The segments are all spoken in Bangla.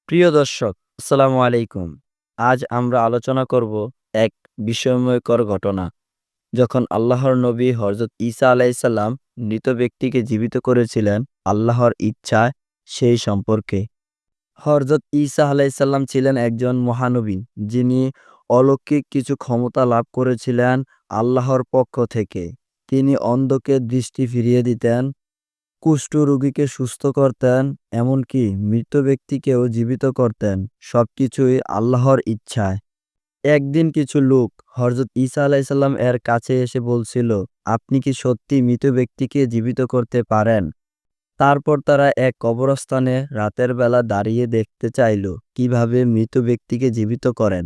প্রিয় দর্শক, আসসালামু আলাইকুম। আজ আমরা আলোচনা করব এক বিস্ময়কর ঘটনা। যখন আল্লাহর নবী হযরত ঈসা আলাইহিসসালাম মৃত ব্যক্তিকে জীবিত করেছিলেন আল্লাহর ইচ্ছায় সেই সম্পর্কে। হযরত ঈসা আলাইহিসসালাম ছিলেন একজন মহানবী, যিনি অলৌকিক কিছু ক্ষমতা লাভ করেছিলেন আল্লাহর পক্ষ থেকে। তিনি অন্ধকে দৃষ্টি ফিরিয়ে দিতেন, কুষ্ঠরোগীকে সুস্থ করতেন, এমনকি মৃত ব্যক্তিকেও জীবিত করতেন। সবকিছুই আল্লাহর ইচ্ছায়। একদিন কিছু লোক হযরত ঈসা আলাইহিসসালাম এর কাছে এসে বলছিল, আপনি কি সত্যি মৃত ব্যক্তিকে জীবিত করতে পারেন? তারপর তারা এক কবরস্থানে রাতের বেলা দাঁড়িয়ে দেখতে চাইল কিভাবে মৃত ব্যক্তিকে জীবিত করেন।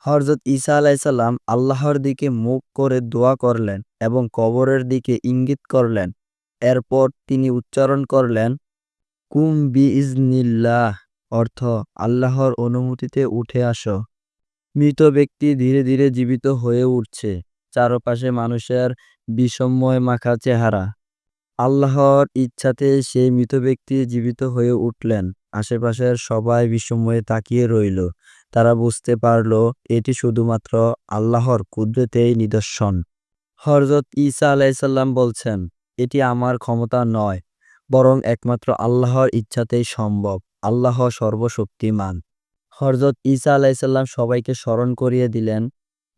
হযরত ঈসা আলাইহিসসালাম আল্লাহর দিকে মুখ করে দোয়া করলেন এবং কবরের দিকে ইঙ্গিত করলেন। এরপর তিনি উচ্চারণ করলেন, কুম বিইজনিল্লাহ, অর্থ আল্লাহর অনুমতিতে উঠে আসো। মৃত ব্যক্তি ধীরে ধীরে জীবিত হয়ে উঠছে। চারপাশে মানুষের বিস্ময় মাখা চেহারা। আল্লাহর ইচ্ছাতে সেই মৃত ব্যক্তি জীবিত হয়ে উঠলেন। আশেপাশের সবাই বিস্ময়ে তাকিয়ে রইল। তারা বুঝতে পারল এটি শুধুমাত্র আল্লাহর কুদরতেই নিদর্শন। হযরত ঈসা আলাইহিসসালাম বলছেন, এটি আমার ক্ষমতা নয়, বরং একমাত্র আল্লাহর ইচ্ছাতেই সম্ভব। আল্লাহ সর্বশক্তিমান। হযরত ঈসা আলাইহিসসালাম সবাইকে স্মরণ করিয়ে দিলেন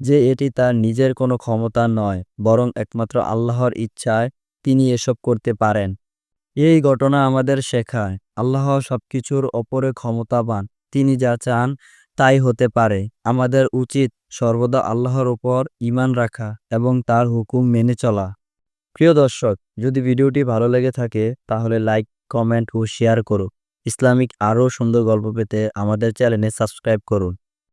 যে এটি তার নিজের কোনো ক্ষমতা নয়, বরং একমাত্র আল্লাহর ইচ্ছায় তিনি এসব করতে পারেন। এই ঘটনা আমাদের শেখায় আল্লাহ সবকিছুর ওপরে ক্ষমতাবান। তিনি যা চান তাই হতে পারে। আমাদের উচিত সর্বদা আল্লাহর উপর ঈমান রাখা এবং তার হুকুম মেনে চলা। প্রিয় দর্শক, যদি ভিডিওটি ভালো লেগে থাকে তাহলে লাইক, কমেন্ট ও শেয়ার করুন। ইসলামিক আরও সুন্দর গল্প পেতে আমাদের চ্যানেলে সাবস্ক্রাইব করুন।